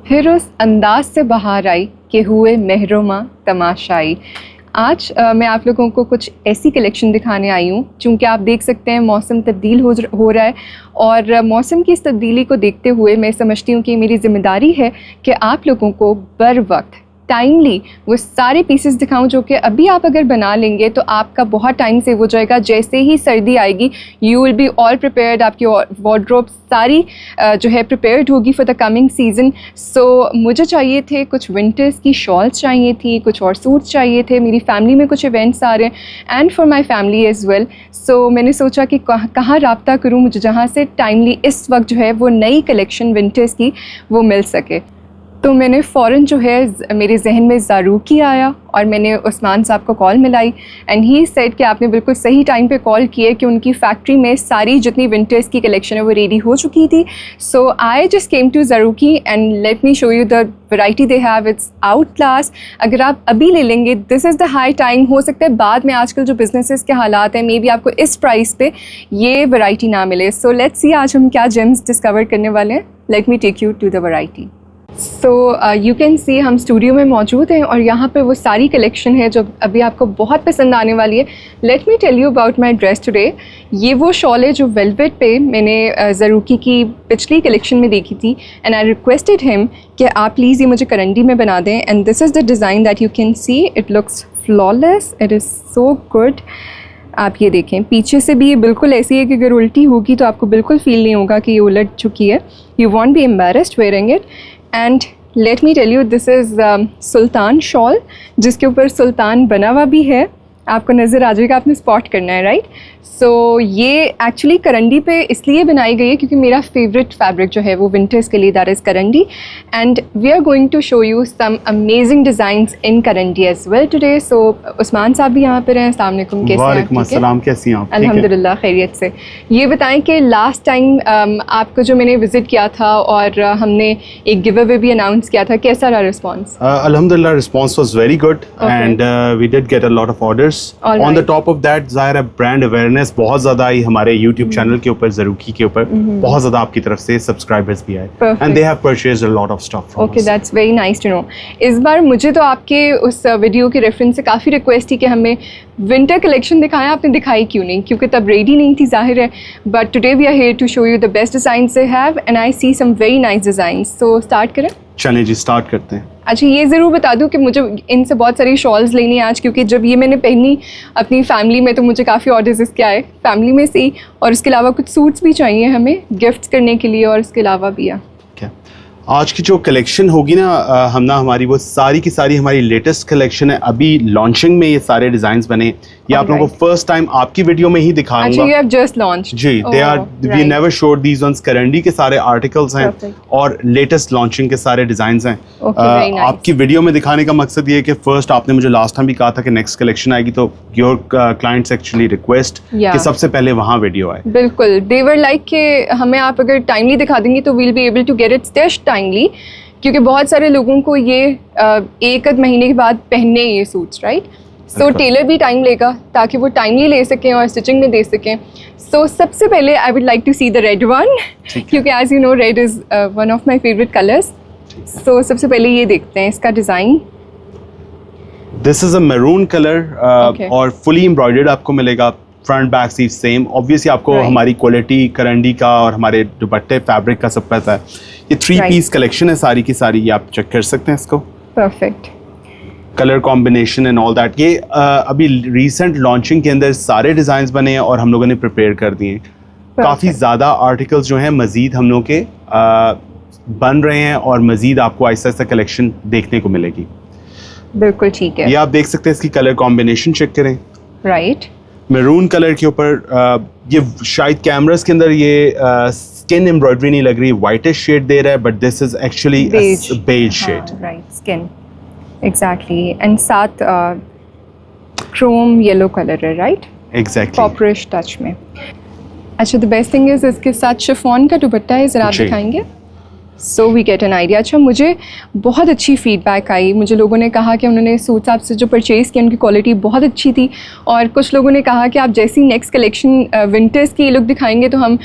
फिर उस अंदाज से बाहर आई कि हुए महरुमा तमाशाई। आज मैं आप लोगों को कुछ ऐसी कलेक्शन दिखाने आई हूँ, चूँकि आप देख सकते हैं मौसम तब्दील हो रहा है, और मौसम की इस तब्दीली को देखते हुए मैं समझती हूँ कि मेरी ज़िम्मेदारी है कि आप लोगों को बर वक्त टाइमली वो सारे पीसेस दिखाऊं जो कि अभी आप अगर बना लेंगे तो आपका बहुत टाइम सेव हो जाएगा। जैसे ही सर्दी आएगी you will be all prepared, आपकी वार्डरोब सारी जो है प्रिपेयर्ड होगी फॉर द कमिंग सीज़न। सो मुझे चाहिए थे कुछ विंटर्स की शॉल्स चाहिए थी, कुछ और सूट्स चाहिए थे। मेरी फैमिली में कुछ इवेंट्स आ रहे हैं and for my family as well. So मैंने सोचा कि कहाँ रब्ता करूँ मुझे जहाँ से टाइमली इस वक्त जो है वो नई कलेक्शन विंटर्स की वो मिल सके। तो मैंने फ़ौरन जो है मेरे जहन में ज़ारूकी आया और मैंने उस्मान साहब को कॉल मिलाई एंड ही सेड कि आपने बिल्कुल सही टाइम पे कॉल किया कि उनकी फैक्ट्री में सारी जितनी विंटर्स की कलेक्शन है वो रेडी हो चुकी थी। So I just came to Zarooki and let me show you the variety they have. It's out class. अगर आप अभी ले लेंगे this is the high time. हो सकता है बाद में आजकल जो बिजनेसेस के हालात हैं मे बी आपको इस प्राइस पे ये वैरायटी ना मिले। सो लेट्स सी आज हम क्या जेम्स डिस्कवर करने वाले हैं। Let me take you to the variety. So you can see हम स्टूडियो में मौजूद हैं और यहाँ पे वो सारी कलेक्शन है जो अभी आपको बहुत पसंद आने वाली है। Let me tell you about my dress today. ये वो शॉल है जो वेलवेट पे मैंने ज़ारूकी की पिछली कलेक्शन में देखी थी एंड आई रिक्वेस्टेड हिम कि आप प्लीज़ ये मुझे करंडी में बना दें। And this is the design that you can C. It looks flawless, it is so good. आप ये देखें पीछे से भी ये बिल्कुल ऐसी है कि अगर उल्टी होगी तो आपको बिल्कुल फ़ील नहीं होगा कि ये उलट चुकी है। You won't be embarrassed wearing it. And let me tell you this is Sultan shawl जिसके ऊपर सुल्तान बना हुआ भी है। आपको नज़र आ जाएगा, आपने स्पॉट करना है, राइट। सो ये एक्चुअली करंडी पे इसलिए बनाई गई है क्योंकि मेरा फेवरेट फैब्रिक जो है वो विंटर्स के लिए that is karandi. And we are going to show you some amazing designs in karandi as well today. So Usman साहब भी यहाँ पर हैं। अस्सलाम वालेकुम, कैसे हैं? वालेकुम अस्सलाम, कैसी हैं आप? अल्हम्दुलिल्लाह खैरियत से। ये बताएं कि लास्ट टाइम आपको जो मैंने विज़िट किया था और हमने एक गिव अवे भी अनाउंस किया था, कैसा रहा रिस्पॉन्स? अल्हम्दुलिल्लाह response was very good and we did get a lot of orders. On the top of that ज़ाहिर है ब्रांड अवेयरनेस बहुत ज़्यादा आई हमारे यूट्यूब चैनल के ऊपर, ज़ारूकी के ऊपर बहुत ज़्यादा आपकी तरफ से सब्सक्राइबर्स भी आए and they have purchased a lot of stuff. Okay, that's very nice to know. इस बार मुझे तो आपके उस वीडियो के रेफरेंस से काफ़ी रिक्वेस्ट थी कि हमें विंटर कलेक्शन दिखाएं, आपने दिखाई क्यों नहीं? क्योंकि तब रेडी नहीं थी ज़ाहिर है। But today we are here to show you the best designs they have and I see some very nice designs. So start करें? चलें जी, स्टार्ट करते हैं। अच्छा, ये ज़रूर बता दूं कि मुझे इनसे बहुत सारी शॉल्स लेनी है आज, क्योंकि जब ये मैंने पहनी अपनी फैमिली में तो मुझे काफ़ी ऑर्डर्स इसके आए फैमिली में से ही, और इसके अलावा कुछ सूट्स भी चाहिए हमें गिफ्ट्स करने के लिए और इसके अलावा भी है। आज की जो कलेक्शन होगी ना हमारी वो सारी की सारी हमारी लेटेस्ट कलेक्शन है। अभी लॉन्चिंग में ये सारे डिजाइन्स बने। ये आप लोगों को फर्स्ट टाइम आपकी वीडियो में ही दिखाऊंगा। अच्छा, you have just launched? जी, they are we never showed these ones. Karandi के सारे आर्टिकल्स हैं और लेटेस्ट लॉन्चिंग के सारे डिजाइंस हैं। आपकी वीडियो में दिखाने का मकसद ये है कि फर्स्ट आपने मुझे लास्ट टाइम भी कहा था कि नेक्स्ट कलेक्शन आएगी तो योर क्लाइंट्स एक्चुअली रिक्वेस्ट कि सबसे पहले वहाँ वीडियो आए। बिल्कुल, दे वर लाइक कि हमें आप अगर टाइमली दिखा देंगे तो we'll be able to get it stitched timely, क्योंकि बहुत सारे लोगों को ये एक आध महीने के बाद पहनने ये सूट्स, राइट। सो टेलर भी टाइम लेगा ताकि वो टाइमली ले सकें और स्टिचिंग में दे सकें। सो सबसे पहले I would like to see the red one, क्योंकि as you know red is one of my favourite colours. So सबसे पहले ये देखते हैं इसका design. This is a maroon colour और फुली एम्ब्रॉयडर्ड आपको मिलेगा। Front back sleeve same. Obviously आपको हमारी क्वालिटी करंडी का और हमारे दुपट्टे फैब्रिक का सब पता है। ये 3 पीस कलेक्शन है सारी की सारी, ये आप चेक कर सकते हैं इसको। Perfect colour combination and all that. ये अभी रिसेंट लॉन्चिंग के अंदर सारे डिज़ाइंस बने हैं और हम लोगों ने प्रिपेयर कर दिए। काफ़ी ज़्यादा आर्टिकल्स जो हैं मज़ीद हम लोग के बन रहे हैं और मज़ीद आपको आहिस्ता आहिस्ता कलेक्शन देखने को मिलेगी। बिल्कुल ठीक है। ये आप देख सकते हैं, इसकी कलर कॉम्बिनेशन चेक करें। राइट, मैरून कलर के ऊपर ये शायद कैमरास के अंदर ये स्किन एम्ब्रॉयडरी नहीं लग रही, वाइटिश शेड दे रहा है, but this is actually beige shade. Right, skin exactly. And साथ क्रोम येलो कलर है, राइट, एग्जैक्टली कॉपरिश टच में। अच्छा, द बेस्ट थिंग इज इसके साथ शिफॉन का दुपट्टा है, ज़रा आप दिखाएंगे? So we get an idea. अच्छा, मुझे बहुत अच्छी फीडबैक आई। मुझे लोगों ने कहा कि उन्होंने सूट्स आपसे जो परचेज़ किए उनकी क्वालिटी बहुत अच्छी थी, और कुछ लोगों ने कहा कि आप जैसी नेक्स्ट कलेक्शन विंटर्स की लुक दिखाएंगे तो हम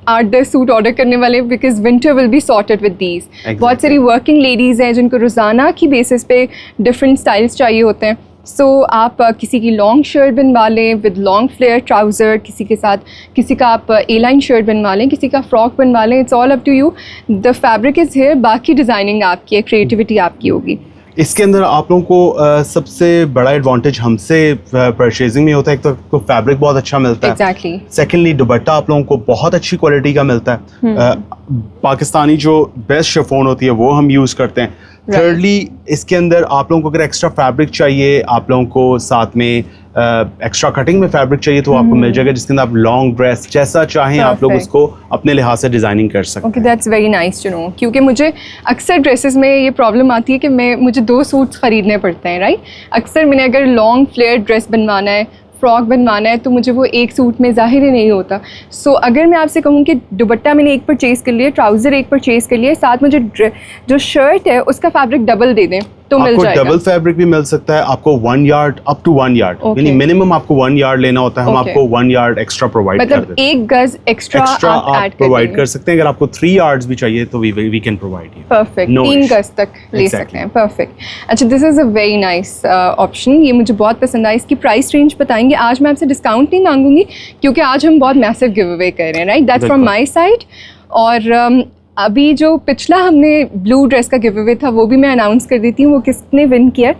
8-10 सूट ऑर्डर करने वाले, because winter will be sorted with these. बहुत सारी वर्किंग लेडीज़ हैं जिनको रोज़ाना की बेसिस पे डिफरेंट स्टाइल्स चाहिए होते हैं। सो आप किसी की लॉन्ग शर्ट बनवा लें विद लॉन्ग फ्लेयर ट्राउज़र, किसी के साथ किसी का आप ए लाइन शर्ट बनवा लें, किसी का फ्रॉक बनवा लें, it's all up to you. The fabric is here, बाकी डिज़ाइनिंग आपकी है, क्रिएटिविटी आपकी होगी। इसके अंदर आप लोगों को सबसे बड़ा एडवांटेज हमसे परचेजिंग में होता है, एक तो आपको फैब्रिक बहुत अच्छा मिलता है, एग्जैक्टली। सेकेंडली दुपट्टा आप लोगों को बहुत अच्छी क्वालिटी का मिलता है, पाकिस्तानी जो बेस्ट शिफॉन होती है वो हम यूज़ करते हैं। थर्डली इसके अंदर आप लोगों को अगर एक्स्ट्रा फैब्रिक चाहिए, आप लोगों को साथ में एक्स्ट्रा कटिंग में फैब्रिक चाहिए तो आपको मिल जाएगा, जिसके अंदर आप लॉन्ग ड्रेस जैसा चाहें आप लोग उसको अपने लिहाज से डिज़ाइनिंग कर सकते हैं। Okay, that's very nice to know, क्योंकि मुझे अक्सर ड्रेसेस में ये प्रॉब्लम आती है कि मुझे 2 सूट्स ख़रीदने पड़ते हैं, राइट। अक्सर मैंने अगर लॉन्ग फ्लेयर ड्रेस बनवाना है, फ्रॉक बनवाना है, तो मुझे वो एक सूट में ज़ाहिर ही नहीं होता। सो अगर मैं आपसे कहूँ कि दुपट्टा मैंने एक परचेज़ कर लिया, ट्राउज़र एक परचेज़ कर लिया, साथ मुझे जो शर्ट है उसका फैब्रिक डबल दे दें तो मिल जाएगा। आपको डबल फैब्रिक भी मिल सकता है, आपको 1 यार्ड अप टू 1 यार्ड, यानी मिनिमम आपको 1 यार्ड लेना होता है, हम आपको 1 यार्ड एक्स्ट्रा प्रोवाइड कर देते हैं। मतलब 1 गज एक्स्ट्रा आप प्रोवाइड कर सकते हैं। अगर आपको 3 यार्ड्स भी चाहिए तो we can provide you. Perfect, 3 गज तक ले सकते हैं। परफेक्ट। अच्छा, this is a very nice option, ये मुझे बहुत पसंद आया। इसकी प्राइस रेंज बताएंगे? आज मैं आपसे डिस्काउंट नहीं मांगूंगी क्योंकि आज हम बहुत मैसिव गिव अवे कर रहे हैं, right, that's from my side. और अभी जो पिछला हमने ब्लू ड्रेस का गिव अवे था वो भी मैं अनाउंस कर देती हूँ वो किसने विन किया,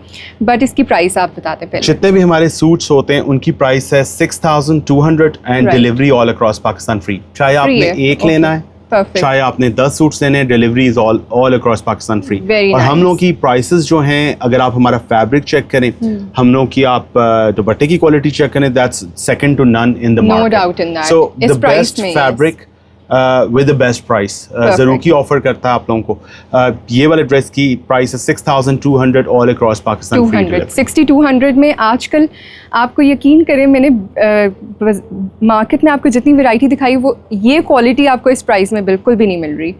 बट इसकी प्राइस आप बताते पहले। जितने भी हमारे सूट्स होते हैं उनकी प्राइस है 6200 and delivery all across Pakistan free. चाहे आपने एक लेना है, चाहे आपने 10 सूट्स लेने हैं, delivery is all across Pakistan free. और हम लोग की प्राइसेस जो हैं, अगर आप हमारा फैब्रिक चेक करें, हम लोग की आप दुपट्टे की क्वालिटी चेक करें, that's second to none in the market. No doubt in that. So the best fabric with the best price जरूर की ऑफर करता है आप लोगों को। ये वाले ड्रेस की प्राइस है 6200 ऑल अक्रॉस पाकिस्तान फ्री। 6200 में आजकल आपको यकीन करें, मैंने मार्केट में आपको जितनी वैरायटी दिखाई वो ये क्वालिटी आपको इस प्राइस में बिल्कुल भी नहीं मिल रही।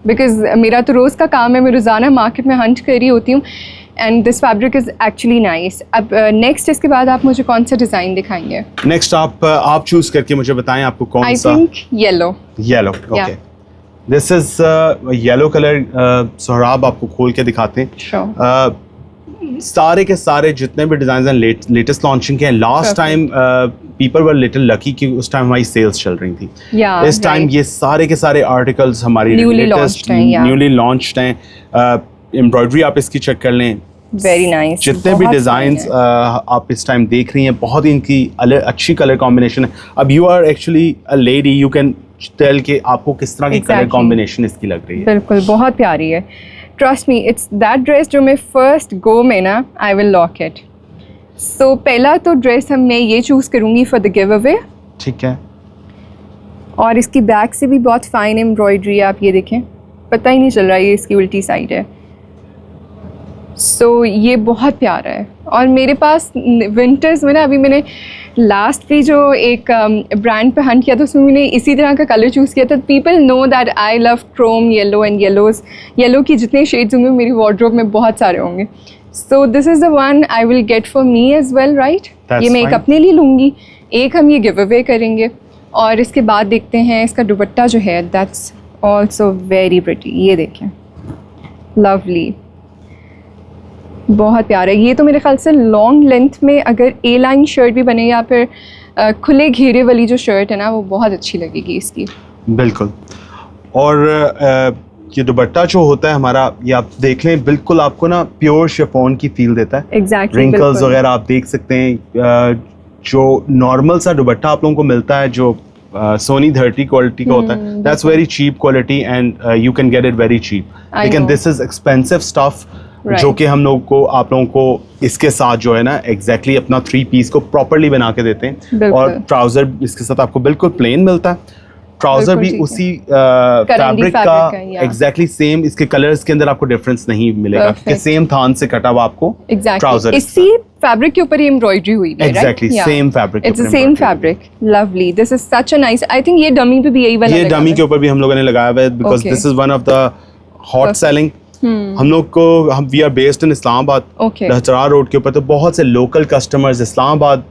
बिकॉज मेरा तो रोज़ का काम है, मैं रोज़ाना मार्केट में हंट कर रही होती हूँ and this fabric is actually nice. अब नेक्स्ट इसके बाद आप मुझे कौन सा डिज़ाइन दिखाएंगे? नेक्स्ट आप चूज़ करके मुझे बताएं आपको कौन सा। आई think yellow. Okay, this is yellow colour. Sohrab आपको खोल के दिखाते हैं। सारे के सारे जितने भी डिज़ाइन हैं लेटेस्ट लॉन्चिंग के हैं। Last time people were little lucky कि उस टाइम हमारी सेल्स चल रही थी। इस टाइम ये सारे के सारे आर्टिकल्स हमारी लेटेस्ट न्यूली लॉन्च्ड हैं। एम्ब्रॉयडरी आप इसकी चेक कर लें, वेरी नाइस। जितने भी डिज़ाइंस आप इस टाइम देख रही हैं, बहुत ही इनकी अच्छी कलर कॉम्बिनेशन है। अब you are actually a lady, you can tell कि आपको किस तरह की कलर कॉम्बिनेशन इसकी लग रही है। बिल्कुल, बहुत प्यारी है। Trust me, it's that dress जो मैं फर्स्ट गो में ना आई विल लॉक इट। सो पहला तो ड्रेस मैं ये चूज़ करूँगी फॉर द गिव अवे। ठीक है। और इसकी बैक से भी बहुत फाइन एम्ब्रॉयडरी है, आप ये देखें, पता ही नहीं चल रहा ये इसकी उल्टी साइड है। सो ये बहुत प्यारा है। और मेरे पास विंटर्स में ना, अभी मैंने लास्ट भी जो एक ब्रांड पे हंट किया था उसमें मैंने इसी तरह का कलर चूज़ किया था। People know that I love Chrome yellow and yellows. Yellow की जितने शेड्स होंगे मेरी वार्डरोब में बहुत सारे होंगे। So this is the one I will get for me as well, right. ये मैं एक अपने लिए लूँगी, एक हम ये गिव अवे करेंगे। और इसके बाद देखते हैं इसका दुपट्टा जो है, दैट्स ऑल्सो वेरी प्रिटी। ये देखें, लवली, बहुत प्यारा है। ये तो मेरे ख्याल से लॉन्ग लेंथ में अगर ए लाइन शर्ट भी बने या फिर खुले घेरे वाली जो शर्ट है ना, वो बहुत अच्छी लगेगी इसकी। बिल्कुल। और ये दुपट्टा जो होता है हमारा, ये आप देख लें, बिल्कुल आपको ना प्योर शिफॉन की फील देता है। एग्जैक्टली, रिंकल्स वगैरह आप देख सकते हैं। जो नॉर्मल सा दुपट्टा आप लोगों को मिलता है जो सोनी 30 क्वालिटी का होता है, that's very cheap quality and you can get it very cheap. लेकिन दिस इज एक्सपेंसिव स्टफ जो कि हम लोग को, आप लोगों को इसके साथ जो है ना एग्जैक्टली अपना 3 पीस को प्रॉपर्ली बना के देते हैं। और ट्राउजर इसके साथ आपको बिल्कुल प्लेन मिलता है। ट्राउजर भी उसी फैब्रिक का एग्जैक्टली सेम। इसके कलर्स के अंदर आपको डिफरेंस नहीं मिलेगा क्योंकि सेम थान से कटा हुआ आपको ट्राउजर इसी फैब्रिक के ऊपर एम्ब्रॉयडरी हुई है। Exactly same fabric, it's the same fabric. Lovely, this is such a nice. I think ये डमी पे भी यही वाला, ये डमी के ऊपर भी हम लोगों ने लगाया हुआ है because this is one of the hot selling. हम लोग को, हम we are based in Islamabad, Lehtrar road के ऊपर, तो बहुत से लोकल कस्टमर्स इस्लामाबाद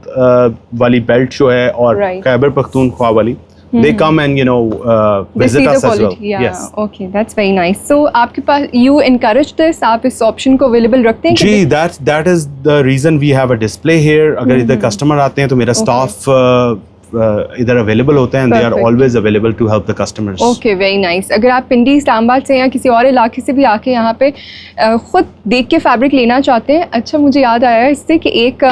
वाली बेल्ट जो है और खैबर पख्तूनख्वा वाली, they come and They visit see the us as well. quality. Yeah. Yes. Okay, that's very nice. So आपके पास you encourage this, आप इस option को available रखते हैं? जी, that is the reason we have a display here. अगर इधर customer आते हैं तो मेरा staff इधर अवेलेबल होते हैं, they are Perfect. always available to help the customers. Okay, very nice. अगर आप पिंडी इस्लामाबाद से या किसी और इलाके से भी आके यहाँ पे ख़ुद देख के फैब्रिक लेना चाहते हैं. अच्छा, मुझे याद आया इससे कि एक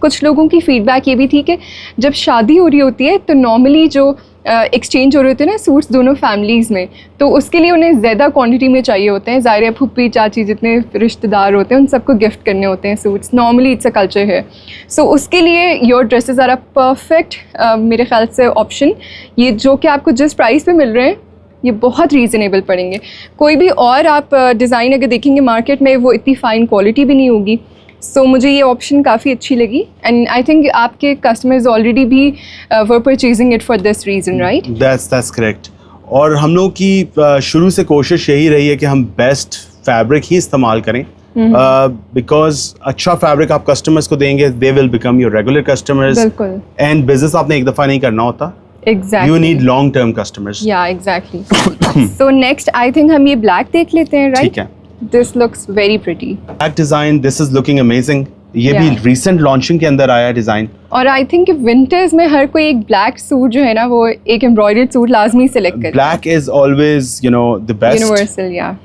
कुछ लोगों की फीडबैक ये भी थी कि जब शादी हो रही होती है तो नॉर्मली जो एक्सचेंज हो रहे होते हैं ना सूट्स दोनों फैमिलीज़ में, तो उसके लिए उन्हें ज़्यादा क्वांटिटी में चाहिए होते हैं. ज़ाहिर है फुप्पी चाची जितने रिश्तेदार होते हैं उन सबको गिफ्ट करने होते हैं suits. Normally it's a culture है. सो उसके लिए your dresses are a perfect मेरे ख्याल से ऑप्शन. ये जो कि आपको जिस प्राइस पे मिल रहे हैं ये बहुत रीज़नेबल पड़ेंगे. कोई भी और आप डिज़ाइन अगर देखेंगे मार्केट में वो इतनी फ़ाइन क्वालिटी भी नहीं होगी. सो मुझे ये ऑप्शन काफ़ी अच्छी लगी एंड आई थिंक आपके कस्टमर्स ऑलरेडी भी were purchasing it for this reason, right? That's correct. और हम लोग की शुरू से कोशिश यही रही है कि हम बेस्ट फैब्रिक ही इस्तेमाल करें, बिकॉज अच्छा फैब्रिक आप कस्टमर्स को देंगे, they will become your regular customers. बिल्कुल. एंड बिजनेस आपने एक दफ़ा नहीं करना होता. Exactly. You need long term customers. या exactly. So next I think हम ये ब्लैक देख लेते हैं, राइट? ठीक है. This looks very pretty. Black design, this is looking amazing. ये Yeah. भी recent launching के अंदर आया डिज़ाइन. और आई थिंक विंटर्स में हर कोई एक ब्लैक सूट जो है ना वो एक एम्ब्रॉयडर्ड सूट लाजमी सेलेक्ट करे. Black is always the best. Universal. या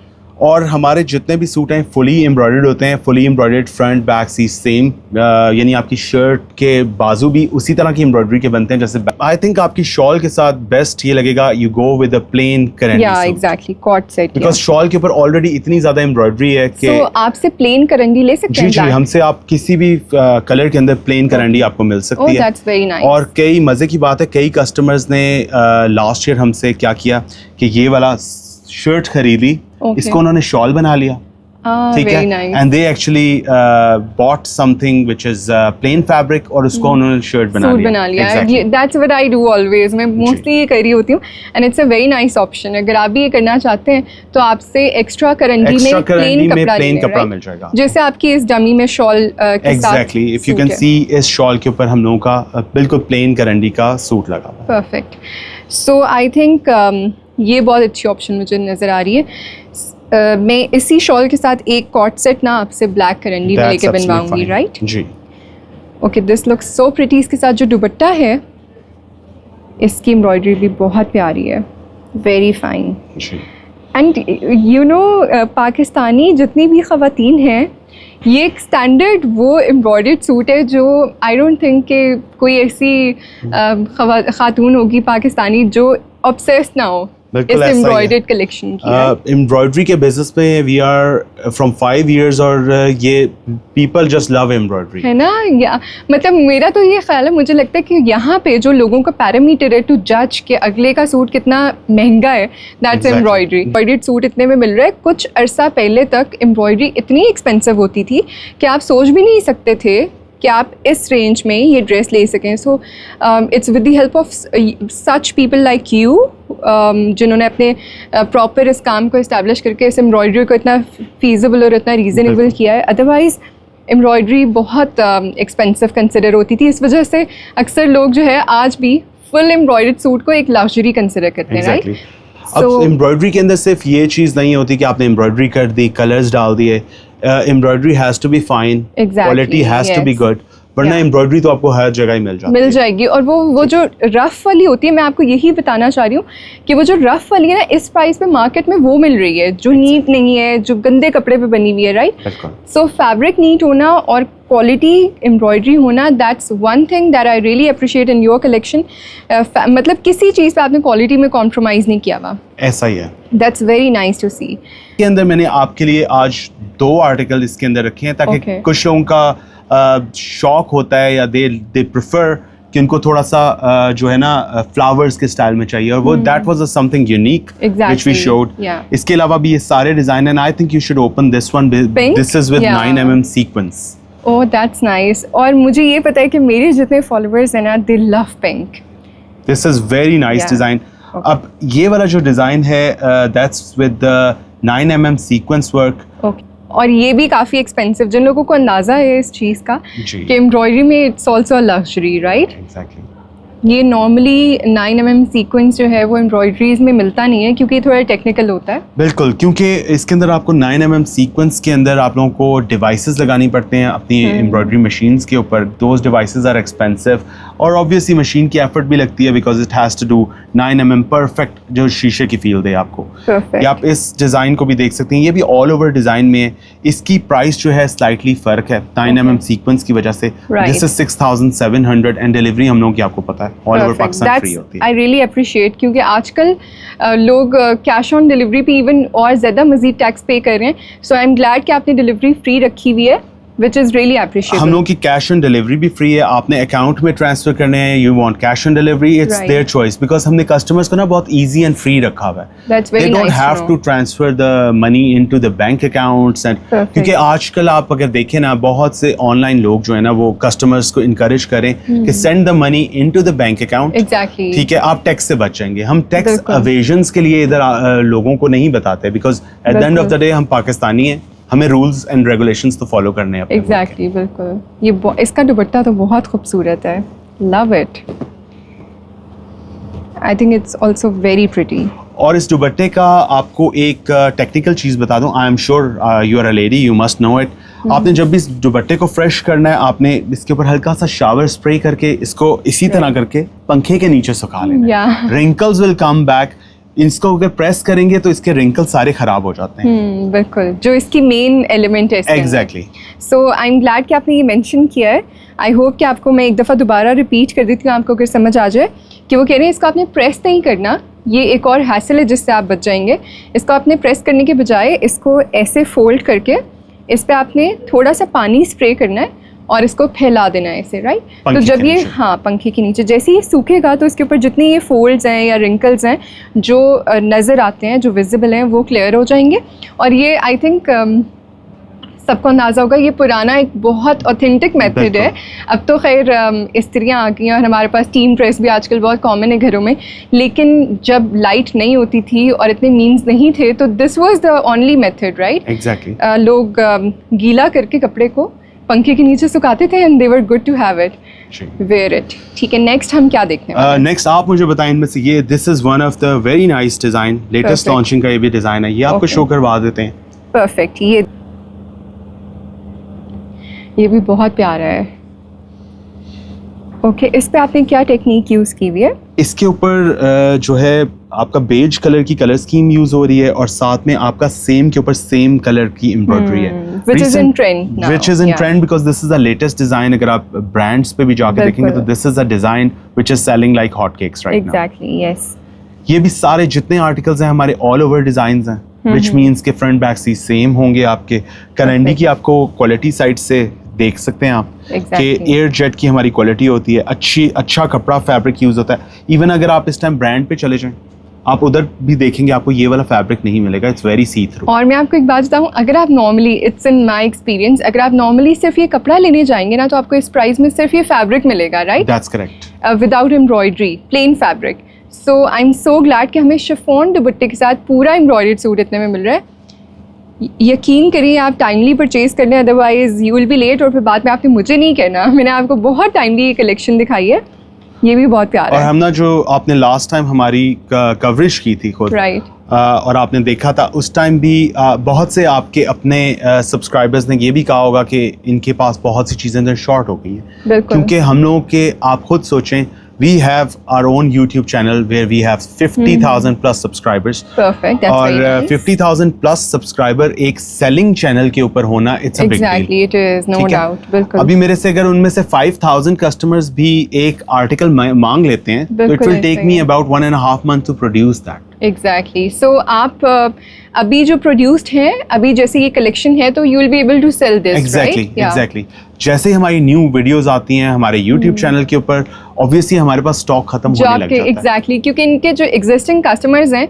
और हमारे जितने भी सूट हैं फुली एम्ब्रॉयडर्ड होते हैं, फुली एम्ब्रॉयडर्ड फ्रंट बैक सी सेम, यानी आपकी शर्ट के बाजू भी उसी तरह की एम्ब्रॉयडरी के बनते हैं जैसे. आई थिंक आपकी शॉल के साथ बेस्ट ये लगेगा you go with a plain karandi या suit, exactly coat set. Because shawl के ऊपर ऑलरेडी इतनी ज़्यादा एम्ब्रॉयडरी है कि सो आपसे प्लेन करंडी ले सकते जी हैं? जी, हमसे आप किसी भी कलर के अंदर प्लेन करंडी आपको मिल सकती है. That's very nice. और कई मज़े की बात है, कई कस्टमर्स ने लास्ट ईयर हमसे क्या किया कि ये वाला शर्ट खरीदी, इसको उन्होंने शॉल बना लिया. ठीक है. Very nice. And they actually bought something which is plane fabric और उसको उन्होंने शर्ट बना सूट लिया. बना लिया. Exactly. That's what I do always. मैं मोस्टली ये कर रही होती हूँ and it's a very nice option. अगर आप भी ये करना चाहते हैं तो आपसे एक्स्ट्रा करंडी Extra में करंडी में प्लेन plain कपड़ा कपड़ा लेना मिल है, जाएगा. right? जैसे आपकी इस डमी में शॉल के साथ एग्जैक्टली, इफ यू कैन सी इस शॉल के ऊपर हम लोगों का बिल्कुल प्लेन करंडी का सूट लगा हुआ है. परफेक्ट. सो आई थिंक ये बहुत अच्छी ऑप्शन मुझे नज़र आ रही है. मैं इसी शॉल के साथ एक कॉट सेट ना आपसे ब्लैक करंडी में That's लेके absolutely बनवाऊंगी, fine. राइट? जी. Okay, this looks so pretty. इसके साथ जो दुपट्टा है इसकी एम्ब्रॉयडरी भी बहुत प्यारी है, वेरी फाइन. जी. एंड पाकिस्तानी जितनी भी ख़वातीन हैं ये एक स्टैंडर्ड वो एम्ब्रॉयडर्ड सूट है जो आई डोंट थिंक कि कोई ऐसी खातून होगी पाकिस्तानी जो ऑब्सेस्ड ना हो बिल्कुल इस ऐसा ही है. एम्ब्रॉयडर्ड कलेक्शन की. एम्ब्रॉयडरी के बेसिस पे वी आर फ्रॉम 5 years और ये पीपल जस्ट लव एम्ब्रॉयडरी, है ना? या मतलब मेरा तो ये ख्याल है, मुझे लगता है कि यहाँ पे जो लोगों का पैरामीटर है टू जज के अगले का सूट कितना महंगा है, that's Exactly. Embroidery. Embroidered suit इतने में मिल रहा है. कुछ अरसा पहले तक एम्ब्रॉयडरी इतनी एक्सपेंसिव होती थी कि आप सोच भी नहीं सकते थे कि आप इस रेंज में ये ड्रेस ले सकें. So it's with the help of such people like you जिन्होंने अपने प्रॉपर इस काम को इस्टेब्लिश करके इस एम्ब्रॉयडरी को इतना फीजिबल और इतना रीज़नेबल किया है. अदरवाइज़ एम्ब्रॉयडरी बहुत एक्सपेंसिव कंसिडर होती थी. इस वजह से अक्सर लोग जो है आज भी फुल एम्ब्रॉयडर्ड सूट को एक लग्जरी कंसिडर करते हैं, राइट? अब एम्ब्रॉयडरी के अंदर सिर्फ ये चीज़ नहीं होती कि आपने एम्ब्रॉयडरी कर दी, कलर्स डाल दिए. Embroidery has to be fine, quality has to be good, वरना एम्ब्रॉयडरी तो आपको हर जगह ही मिल जाएगी. और वो जो रफ़ वाली होती है, मैं आपको यही बताना चाह रही हूँ कि वो जो रफ़ वाली है ना इस प्राइस पे मार्केट में वो मिल रही है जो नीट नहीं है, जो गंदे कपड़े पे बनी हुई है, राइट? सो फैब्रिक नीट होना और क्वालिटी एम्ब्रॉयडरी होना, that's one thing that I really appreciate in your collection. मतलब किसी चीज़ पे आपने क्वालिटी में कॉम्प्रोमाइज़ नहीं किया हुआ. ऐसा ही है. दैट्स वेरी नाइस टू सी. के अंदर मैंने आपके लिए आज 2 आर्टिकल इसके अंदर रखे हैं ताकि कुछ लोगों का शौक होता है या दे प्रेफर कि उनको थोड़ा सा जो है ना फ्लावर्स के स्टाइल में चाहिए, और वो that was something unique which we showed. इसके अलावा भी ये सारे design and I think you should open this one. This is with 9mm sequence. Oh, that's nice. और मुझे ये पता है कि मेरे जितने फॉलोअर्स हैं ना दे love pink. This is very nice design. अब ये वाला जो डिजाइन है that's with 9mm sequence work. Okay. और ये भी काफ़ी एक्सपेंसिव. जिन लोगों को अंदाज़ा है इस चीज़ का कि एम्ब्रॉयडरी में it's also a luxury, right? Exactly. ये नॉर्मली 9mm सीक्वेंस जो है वो एम्ब्रॉयडरीज में मिलता नहीं है क्योंकि थोड़ा टेक्निकल होता है। बिल्कुल, क्योंकि इसके अंदर आपको 9mm सीक्वेंस के अंदर आप लोगों को डिवाइसेस लगानी पड़ते हैं अपनी एम्ब्रॉयडरी मशीन्स के ऊपर। दोज डिवाइसेस आर एक्सपेंसिव और ऑब्वियसली मशीन की एफर्ट भी लगती है because it has to do 9mm perfect जो शीशे की फील दे आपको। ये आप इस डिज़ाइन को भी देख सकते हैं, ये भी ऑल ओवर डिज़ाइन में है। इसकी प्राइस जो है स्लाइटली फ़र्क है 9mm सीक्वेंस की वजह से। दिस इज 6700 एंड डिलीवरी हम लोगों की आपको पता है ऑल ओवर पाकिस्तान फ्री होती है। आई रियली अप्रिशिएट क्योंकि आजकल लोग कैश ऑन डिलीवरी पे इवन और ज़्यादा मजीद टैक्स पे कर रहे हैं। सो आई एम ग्लैड कि आपने डिलीवरी फ्री रखी हुई है which is really appreciable. हम लोगों की कैश ऑन डिलीवरी भी फ्री है। आपने अकाउंट में ट्रांसफर करने हैं, you want cash on delivery, it's their choice because हमने कस्टमर्स को ना बहुत इजी एंड फ्री रखा हुआ है। That's very They don't nice have to transfer the money into the bank accounts and क्योंकि आजकल आप अगर देखें ना बहुत से ऑनलाइन लोग जो है ना वो कस्टमर्स को इनकरेज करें कि send the money into the bank account. Exactly. ठीक है, आप टैक्स से बच जाएंगे। हम टैक्स अवेजन्स के लिए इधर लोगों को नहीं बताते because at the end of the day हम पाकिस्तानी हैं, हमें रूल्स एंड रेगुलेशंस तो फॉलो करने हैं। एग्जैक्टली, बिल्कुल। ये इसका दुपट्टा तो बहुत खूबसूरत है, love it. I think it's also very pretty. और इस दुपट्टे का आपको एक टेक्निकल चीज़ बता दूं, I am sure you are a lady, you must know it. आपने जब भी इस दुपट्टे को फ्रेश करना है आपने इसके ऊपर हल्का सा शावर स्प्रे करके इसको इसी तरह करके पंखे के नीचे सुखा लेना है। Wrinkles will come back. इसको अगर प्रेस करेंगे तो इसके रिंकल सारे खराब हो जाते हैं। बिल्कुल, जो इसकी मेन एलिमेंट है। Exactly. So I am glad कि आपने ये मेंशन किया है। आई होप कि आपको मैं एक दफ़ा दोबारा रिपीट कर देती हूँ, आपको अगर समझ आ जाए कि वो कह रहे हैं इसको आपने प्रेस नहीं करना, ये एक और हैसल है जिससे आप बच जाएंगे। इसको आपने प्रेस करने के बजाय इसको ऐसे फोल्ड करके इस पर आपने थोड़ा सा पानी स्प्रे करना है और इसको फैला देना है ऐसे, राइट? तो जब ये पंखे के नीचे जैसे ये सूखेगा तो इसके ऊपर जितने ये फोल्ड्स हैं या रिंकल्स हैं जो नज़र आते हैं, जो विजिबल हैं, वो क्लियर हो जाएंगे। और ये आई थिंक सबको अंदाज़ा होगा, ये पुराना एक बहुत ऑथेंटिक मेथड है। अब तो खैर इस्त्रियाँ आ गई हैं और हमारे पास टीम प्रेस भी आजकल बहुत कॉमन है घरों में, लेकिन जब लाइट नहीं होती थी और इतने मीन्स नहीं थे तो this was the only method, right? Exactly. लोग गीला करके कपड़े को पंखे के नीचे सुखाते थे and they were good to have it, wear it. ठीक है, नेक्स्ट हम क्या देखने वाले हैं? नेक्स्ट आप मुझे बताएं इनमें से ये this is one of the very nice design, latest launching का ये भी डिज़ाइन है, ये आपको शो करवा देते हैं। परफेक्ट। ये भी बहुत प्यारा है। ओके, इस पे आपने क्या टेक्निक यूज़ की हुई है? इसके ऊपर जो है आपका बेज कलर की कलर स्कीम यूज हो रही है और साथ में आपका सेम के ऊपर सेम कलर की एम्ब्रॉयडरी है, which is in trend now. Which is in trend because this is the latest design. अगर आप ब्रांड्स पे भी जाके देखेंगे तो this is a design which is selling like hotcakes right now. Exactly, yes. ये भी सारे जितने आर्टिकल्स हैं हमारे ऑल ओवर डिजाइन्स हैं, which means के फ्रंट बैक सी सेम होंगे आपके। करंडी की आपको क्वालिटी साइड से देख सकते हैं आप कि एयर जेट की हमारी क्वालिटी होती है, अच्छा कपड़ा फैब्रिक यूज होता है। इवन अगर आप इस टाइम ब्रांड पे चले जाएं आप उधर भी देखेंगे आपको ये वाला फैब्रिक नहीं मिलेगा, इट्स वेरी सी थ्रू। और मैं आपको एक बात बताऊं, अगर आप normally, it's in my experience, अगर आप नॉर्मली सिर्फ ये कपड़ा लेने जाएंगे ना तो आपको इस प्राइस में सिर्फ ये फैब्रिक मिलेगा, right? That's correct. Without embroidery, plane fabric. So I am so glad कि हमें शिफॉन दुपट्टे के साथ पूरा एम्ब्रॉयडर्ड सूट इतने में मिल रहा है। यकीन करिए आप टाइमली परचेज कर लें, otherwise you will be late और फिर बाद में आपने मुझे नहीं कहना। मैंने आपको बहुत टाइमली ये कलेक्शन दिखाई है, ये भी बहुत प्यारा है। और हम ना जो आपने लास्ट टाइम हमारी कवरेज की थी खुद, राइट, और आपने देखा था उस टाइम भी बहुत से आपके अपने सब्सक्राइबर्स ने ये भी कहा होगा कि इनके पास बहुत सी चीज़ें शॉर्ट हो गई हैं, क्योंकि हम लोगों के, आप खुद सोचें, we have our own YouTube channel where we have 50,000 plus subscribers. Perfect, that's और very nice. 50,000 plus subscriber एक selling channel के ऊपर होना, it's a big deal. Exactly, it is, no doubt, बिल्कुल। अभी मेरे से अगर उनमें से 5,000 customers भी एक article मांग लेते हैं तो it will take me about 1.5 months to produce that. Exactly. So आप अभी जो प्रोड्यूस्ड हैं, अभी जैसे ये कलेक्शन है तो you will be able to sell this, exactly, exactly. जैसे ही हमारी न्यू वीडियोस आती हैं हमारे यूट्यूब चैनल के ऊपर, ऑब्वियसली हमारे पास स्टॉक खत्म होने लग जाता है। एग्जैक्टली, क्योंकि इनके जो एग्जिस्टिंग कस्टमर्स हैं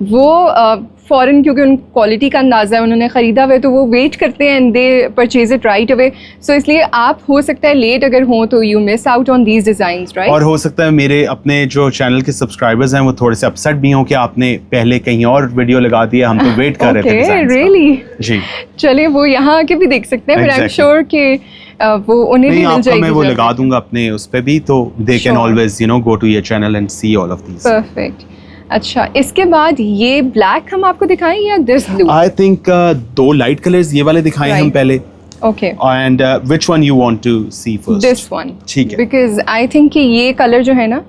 वो फ़ौरन, क्योंकि उन क्वालिटी का अंदाज़ा है, उन्होंने ख़रीदा हुआ है तो वो वेट करते हैं and they purchase it right away. So इसलिए आप हो सकता है लेट अगर हो तो you miss out on these designs, right? और हो सकता है मेरे अपने जो चैनल के सब्सक्राइबर्स हैं वो थोड़े से अपसेट भी हों कि आपने पहले कहीं और वीडियो लगा दिया, हम तो वेट कर रहे थे। रियली? जी, चलिए वो यहाँ आके भी देख सकते हैं, बट आई एम श्योर कि वो उन्हें भी मिल जाएगी। मैं वो लगा दूंगा अपने उस पे भी, तो they can always go to your channel and see all of these. Perfect. अच्छा, इसके बाद ये ब्लैक हम आपको दिखाएं या दिस ब्लू? आई थिंक दो लाइट कलर्स ये वाले दिखाएं हम पहले। Okay, and which one you want to see first? This one. ठीक है, बिकॉज आई थिंक कि ये कलर जो है ना,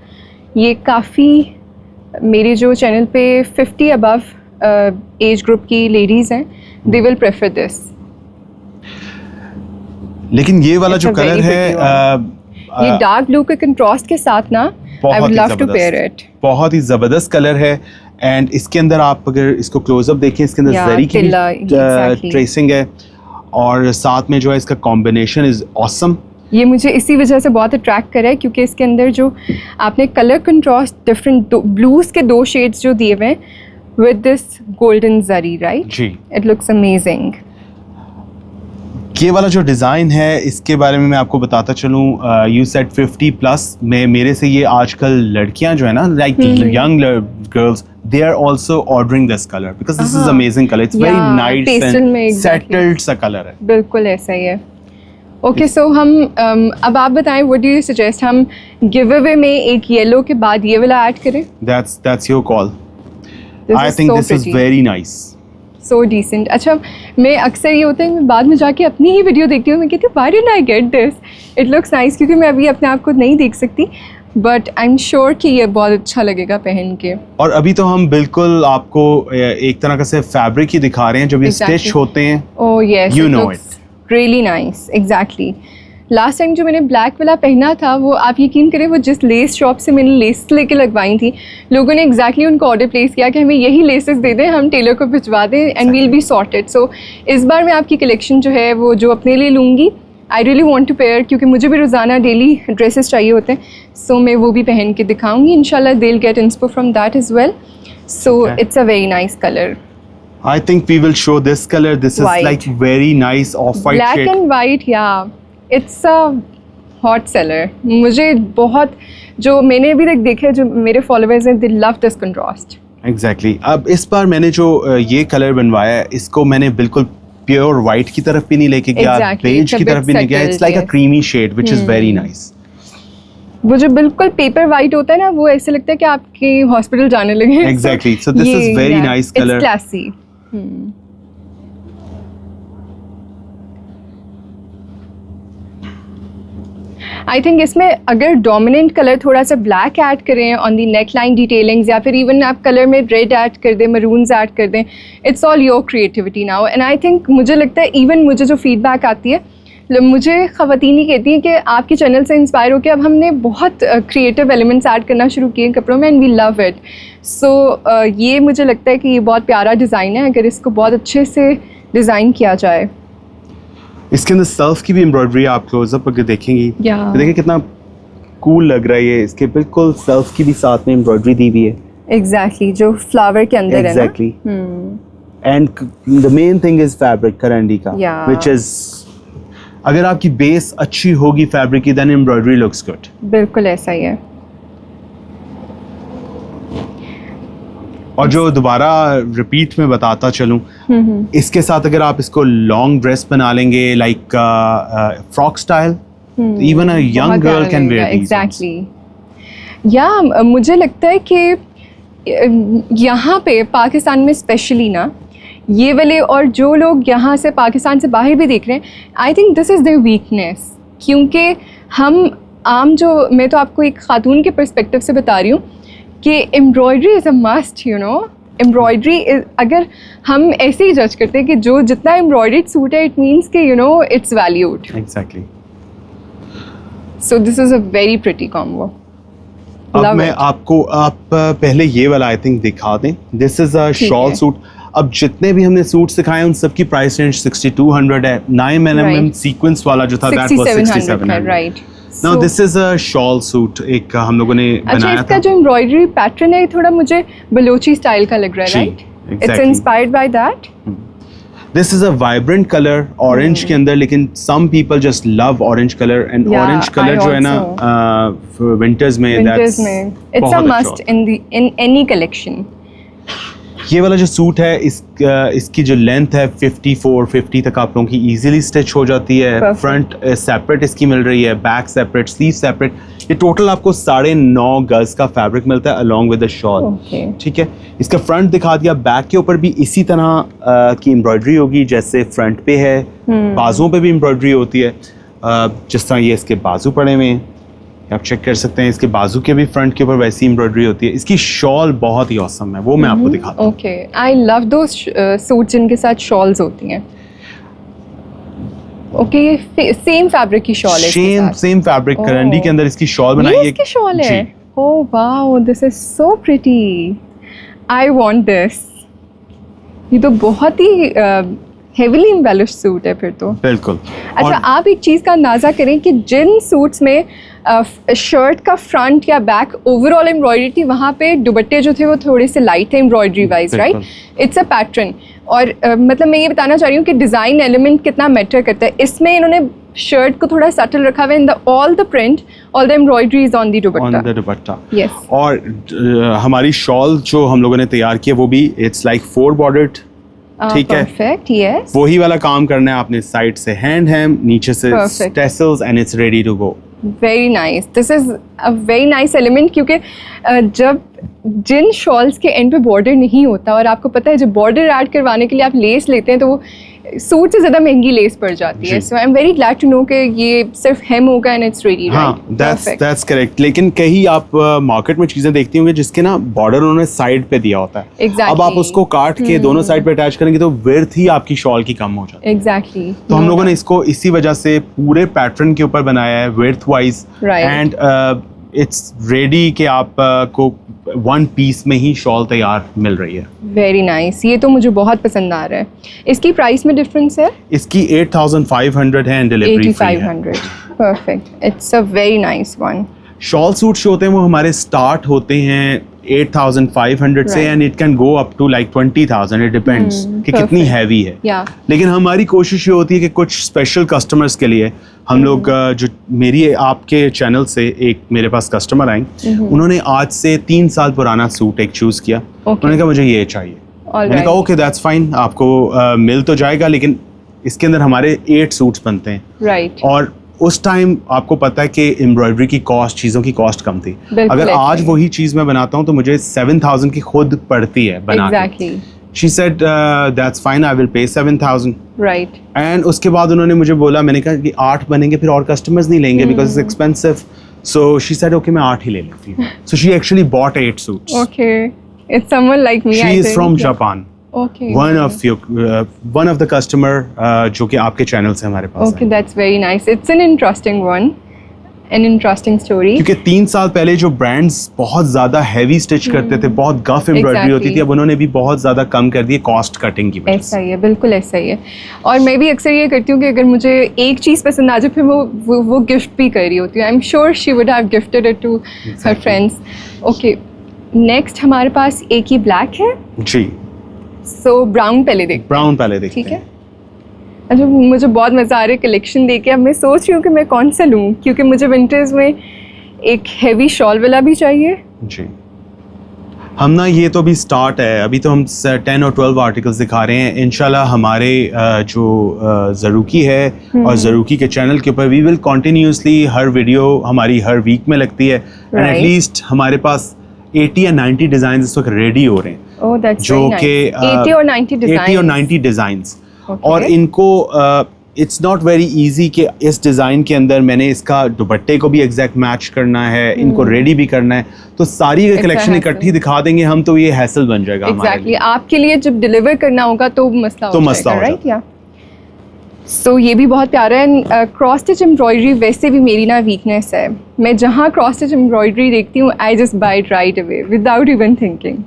ये काफ़ी मेरे जो चैनल पे 50 अबव एज ग्रुप की लेडीज़ हैं, दे विल प्रेफर दिस। लेकिन ये वाला जो कलर है ये डार्क ब्लू के कंट्रास्ट के साथ ना, I would love to pair it. बहुत ही ज़बरदस्त कलर है। एंड इसके अंदर आप अगर इसको क्लोजअप देखें, इसके अंदर जरी की ट्रेसिंग है, और साथ में जो है इसका कॉम्बिनेशन इज ऑसम। ये मुझे इसी वजह से बहुत अट्रैक्ट करा है, क्योंकि इसके अंदर जो आपने कलर कंट्रास्ट डिफरेंट ब्लूज के 2 शेड्स जो दिए हुए हैं with this golden zari, right जी, इट लुक्स अमेजिंग। ये वाला जो डिज़ाइन है इसके बारे में मैं आपको बताता चलूँ, यू सेड 50 प्लस में, मेरे से ये आजकल लड़कियां जो है ना, like young girls, they are also ordering this color because this is amazing color. It's very nice and settled सा color है। बिल्कुल ऐसा ही है। ओके, सो हम अब आप बताएं, व्हाट डू यू सजेस्ट, हम गिव अवे में एक येलो के बाद ये वाला ऐड करें? That's your call. I think this is very nice. So decent. अच्छा, मैं अक्सर ये होता है, मैं बाद में जाके अपनी ही वीडियो देखती हूँ, मैं कहती हूँ why didn't I get this? It looks nice, क्योंकि मैं अभी अपने आप को नहीं देख सकती, बट आई एम श्योर कि ये बहुत अच्छा लगेगा पहन के। और अभी तो हम बिल्कुल आपको एक तरह का से फैब्रिक ही दिखा रहे हैं जब ये स्टिच होते हैं। Oh yes, you know it, really nice, exactly. Last time जो मैंने ब्लैक वाला पहना था, वो आप यकीन करें, वो जिस लेस शॉप से मैंने लेस लेके लगवाई थी, लोगों ने एग्जैक्टली उनको ऑर्डर प्लेस किया कि हमें यही लेसेस दे दें, हम टेलर को भिजवा दें एंड वील बी सॉर्टेड। सो इस बार मैं आपकी कलेक्शन जो है वो जो अपने लिए लूँगी, I really want to pair, क्योंकि मुझे भी रोज़ाना डेली ड्रेसेस चाहिए होते हैं, सो मैं वो भी पहन के दिखाऊंगी इंशाल्लाह। They will get inspo from that as well. So it's a very nice colour. I think we will show this color. This is like very nice off-white shade. Black and white, yeah. It's a hot seller. मुझे बहुत, जो मैंने अभी तक देखे, जो मेरे followers हैं, they love this contrast. Exactly. अब इस बार मैंने जो ये कलर बनवाया है, इसको मैंने बिल्कुल प्योर वाइट की तरफ भी नहीं लेके गया, बेज की तरफ भी नहीं गया। It's like a creamy shade, which is very nice. वो जो बिल्कुल पेपर वाइट होता है ना, वो ऐसे लगता है कि आपके हॉस्पिटल जाने लगे। Exactly. So this is very nice color. It's classy. I think इसमें अगर डोमिनेंट कलर थोड़ा सा ब्लैक ऐड करें on the neck line detailings, या फिर इवन आप कलर में रेड ऐड कर दें, मरून्स ऐड कर दें, it's all your creativity now. And I think मुझे लगता है, इवन मुझे जो फीडबैक आती है, मुझे ख़वातीन ही कहती हैं कि आपके चैनल से इंस्पायर होकर अब हमने बहुत क्रिएटिव एलिमेंट्स ऐड करना शुरू किए कपड़ों में, एंड वी लव इट। सो ये मुझे लगता है कि ये बहुत प्यारा डिज़ाइन है, अगर इसको बहुत अच्छे से डिज़ाइन किया जाए। इसके अंदर सेल्फ की भी एम्ब्रॉयडरी आप क्लोजअप अगर देखेंगी, तो देखिए कितना कूल लग रहा है ये। इसके बिल्कुल सेल्फ की भी साथ में एम्ब्रॉयडरी दी हुई है। एग्जैक्टली, जो फ्लावर के अंदर है ना। Exactly. And the main thing is fabric karandi का, व्हिच इज, अगर आपकी बेस अच्छी होगी फैब्रिक की, देन एम्ब्रॉयडरी लुक्स गुड। बिल्कुल ऐसा ही है। और जो दोबारा रिपीट में बताता चलूं, इसके साथ अगर आप इसको लॉन्ग ड्रेस बना लेंगे, like frock style, even a young girl can wear these. Exactly, या मुझे लगता है कि यहाँ पे पाकिस्तान में स्पेशली ना, ये वाले, और जो लोग यहाँ से पाकिस्तान से बाहर भी देख रहे हैं, I think this is their weakness. क्योंकि हम आम, जो मैं तो आपको एक खातून के पर्सपेक्टिव से बता रही हूँ कि embroidery is a must, you know. Embroidery is, अगर हम ऐसे ही जज करते हैं कि जो जितना एम्ब्रॉयडर्ड सूट है, इट मीन्स कि you know it's valued. Exactly. So this is a very pretty combo. अब मैं आपको, आप पहले ये वाला आई थिंक दिखा दें। This is a shawl suit. अब जितने भी हमने सूट सिखाए उन सबकी प्राइस रेंज 6200 है। 9mm सीक्वेंस वाला जो था, that was 6700, right. Now this is a shawl suit, एक हम लोगों ने बनाया था। इसका जो एम्ब्रॉयडरी पैटर्न है, थोड़ा मुझे बलोची स्टाइल का लग रहा है, right? It's inspired by that. This is a vibrant color, orange के अंदर, लेकिन some people just love orange color, and orange color जो है ना, winters में, it's a must in any collection. ये वाला जो सूट है इसकी जो लेंथ है 54-50 तक आप लोगों की इजीली स्टिच हो जाती है। फ्रंट सेपरेट इसकी मिल रही है, बैक सेपरेट, स्लीव सेपरेट। ये टोटल आपको 9.5 गज का फैब्रिक मिलता है अलॉन्ग विद द शॉल। ठीक है, इसका फ्रंट दिखा दिया। बैक के ऊपर भी इसी तरह की एम्ब्रॉयडरी होगी जैसे फ्रंट पे है। बाजुओं पे भी एम्ब्रॉयडरी होती है, जिस तरह ये इसके बाजू पड़े हुए हैं, आप चेक कर सकते हैं। इसके बाजू के भी फ्रंट के ऊपर वैसी एम्ब्रॉयडरी होती है। इसकी शॉल बहुत ही ऑसम है, वो मैं आपको दिखाता हूँ। Okay, I love those suits जिनके साथ शॉल्स होती हैं। ओके, ये सेम फैब्रिक की शॉल है। सेम फैब्रिक करंडी के अंदर इसकी शॉल बनाई है। इसकी शॉल है। Oh wow, this is so pretty. I want this. ये तो बहुत ही हेवीली एम्बेलिश्ड सूट है फिर तो। बिल्कुल। अच्छा, आप एक चीज़ का अंदाज़ा करें कि जिन सूट्स में शर्ट का फ्रंट या बैक ओवरऑल एम्ब्रॉयडरी थी, वहाँ पे दुपट्टे जो थे वो थोड़े से लाइट थे embroidery wise, right? It's a pattern. और मतलब मैं ये बताना चाह रही हूँ कि डिज़ाइन एलिमेंट कितना मैटर करता है। इसमें इन्होंने शर्ट को थोड़ा सटल रखा हुआ है। In all the print, all the embroidery is on the dupatta. Yes. और हमारी शॉल जो हम लोगों ने तैयार की है वो भी इट्स लाइक 4 बॉर्डर्ड। ठीक है, परफेक्ट। यस, वही वाला काम करना है आपने। साइड से हैंड हेम, नीचे से tassels and it's ready to go. Very nice, this is a very nice element, क्योंकि जब जिन शॉल्स के एंड पे बॉर्डर नहीं होता और आपको पता है जब बॉर्डर ऐड करवाने के लिए आप लेस लेते हैं तो वो सूट से ज़्यादा महंगी लेस पड़ जाती है। So I am very glad to know कि ये सिर्फ हेम होगा and it's ready, right? That's correct. लेकिन कहीं आप मार्केट में चीज़ें देखती होंगी जिसके ना बॉर्डर उन्होंने साइड पे दिया होता है। Exactly. अब आप उसको काट के दोनों साइड पे अटैच करेंगे तो विड्थ ही आपकी शॉल की कम हो जाती है। एग्जैक्टली। तो हम लोगों ने इसको इसी वजह से पूरे पैटर्न के ऊपर बनाया है width wise, and it's ready कि आप को 1 पीस में ही शॉल तैयार मिल रही है। वेरी नाइस, ये तो मुझे बहुत पसंद आ रहा है। इसकी प्राइस में डिफरेंस है? इसकी 8,500 है एंड डिलीवरी फ्री है। 8,500, perfect. It's a very nice one. Shawl suits जो होते हैं वो हमारे स्टार्ट होते हैं 8,500 से and it can go up to like 20,000, it depends कि कितनी हैवी है। लेकिन हमारी कोशिश ये होती है कि कुछ स्पेशल कस्टमर्स के लिए हम लोग जो मेरी आपके चैनल से एक मेरे पास कस्टमर आई, उन्होंने आज से 3 साल पुराना सूट एक चूज़ किया। उन्होंने कहा मुझे ये चाहिए। मैंने कहा ओके दैट्स फाइन, आपको मिल तो जाएगा, लेकिन इसके अंदर हमारे 8 सूट्स बनते हैं, राइट? और उस टाइम आपको पता है कि एम्ब्रॉयडरी की कॉस्ट, चीज़ों की कॉस्ट कम थी। अगर आज वही चीज़ मैं बनाता हूँ तो मुझे 7,000 की खुद पड़ती है बना के। She said that's fine, I will pay 7,000. Right. And उसके बाद उन्होंने मुझे बोला, मैंने कहा कि 8 बनेंगे फिर और कस्टमर्स नहीं लेंगे because it's expensive. So she said okay मैं 8 ही ले लेती हूँ। So she actually bought 8 suits. Okay, it's someone like me. She is from Japan. Okay. One of the customer जो कि आपके चैनल से हमारे पास। Okay, that's very nice. It's an interesting one. An interesting story. क्योंकि 3 साल पहले जो brands बहुत ज़्यादा हैवी स्टिच करते थे, बहुत गफ एम्ब्रॉयडरी होती थी, अब उन्होंने भी बहुत ज़्यादा कम कर दी कॉस्ट कटिंग की वजह से। ऐसा ही है, बिल्कुल ऐसा ही है। और मैं भी अक्सर ये करती हूँ कि अगर मुझे एक चीज़ पसंद आ जाए फिर वो गिफ्ट भी कर रही होती है। I am sure she would have gifted it to her friends. Okay, next हमारे पास एक ही ब्लैक है जी। सो ब्राउन पहले देखते हैं। ठीक है। अच्छा, मुझे बहुत मज़ा आ रहा है कलेक्शन देख के। अब मैं सोच रही हूँ कि मैं कौन सा लूँ, क्योंकि मुझे विंटर्स में एक हैवी शॉल वाला भी चाहिए जी। हम ना ये तो अभी स्टार्ट है, अभी तो हम 10 और 12 आर्टिकल्स दिखा रहे हैं। इंशाल्लाह हमारे जो ज़रूकी है और ज़रूकी के चैनल के ऊपर वी विल कंटिन्यूसली हर वीडियो हमारी हर वीक में लगती है, एंड एटलीस्ट हमारे पास 80 या 90 डिज़ाइन इस वक्त रेडी हो रहे हैं, जो कि 80 और 90 डिज़ाइंस। और इनको इट्स नॉट वेरी इजी कि इस डिज़ाइन के अंदर मैंने इसका दुपट्टे को भी एग्जैक्ट मैच करना है, इनको रेडी भी करना है, तो सारी कलेक्शन इकट्ठी दिखा देंगे हम तो ये हैसल बन जाएगा हमारे लिए। आपके लिए जब डिलीवर करना होगा तो मसला हो जाएगा, राइट? या सो ये भी बहुत प्यारा है। क्रॉस स्टिच एम्ब्रॉयडरी वैसे भी मेरी ना वीकनेस है। मैं जहाँ क्रॉस स्टिच एम्ब्रॉयडरी देखती हूँ I just buy it right away without even thinking.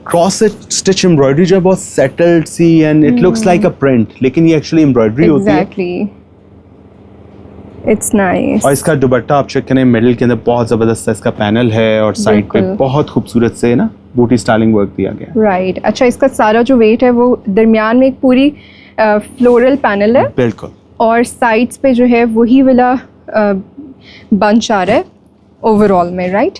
Cross stitch embroidery जो बहुत सेटल्ड सी and it looks like a print, लेकिन ये एक्चुअली एम्ब्रॉयडरी होती है। Exactly, it's nice. और इसका दुपट्टा आप चेक करें, मिडिल के अंदर बहुत ज़बरदस्त इसका पैनल है और साइड पे बहुत खूबसूरत से ना बूटी स्टाइलिंग वर्क दिया गया है। राइट। अच्छा, इसका सारा जो वेट है वो दरमियान में एक पूरी फ्लोरल पैनल है, बिल्कुल, और साइड्स पे जो है वही वाला बंच आ रहा है ओवरऑल में, right?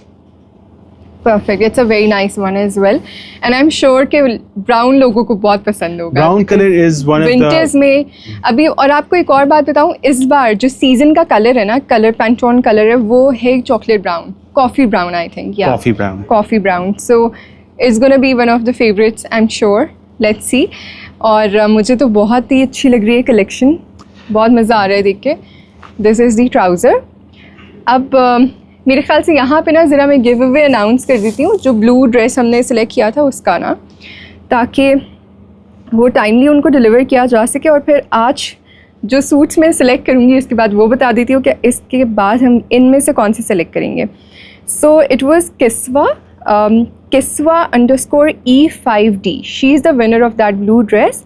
Perfect, it's a very nice one as well and I am sure कि ब्राउन लोगों को बहुत पसंद होगा। Brown colour is one of the winters में अभी। और आपको एक और बात बताऊं, इस बार जो सीजन का कलर है ना, कलर पैंटोन कलर है, वो है chocolate brown, coffee brown I think, या coffee brown. So it's gonna be one of the favourites I am sure, let's see. और मुझे तो बहुत ही अच्छी लग रही है कलेक्शन, बहुत मज़ा आ रहा है देख के। This is the trouser. अब मेरे ख्याल से यहाँ पे ना ज़रा मैं गिव अवे अनाउंस कर देती हूँ, जो ब्लू ड्रेस हमने सेलेक्ट किया था उसका ना, ताकि वो टाइमली उनको डिलीवर किया जा सके। और फिर आज जो सूट्स मैं सेलेक्ट करूँगी उसके बाद वो बता देती हूँ कि इसके बाद हम इनमें से कौन से सेलेक्ट करेंगे। So it was किस्वा _E5D, she is the winner of that blue dress.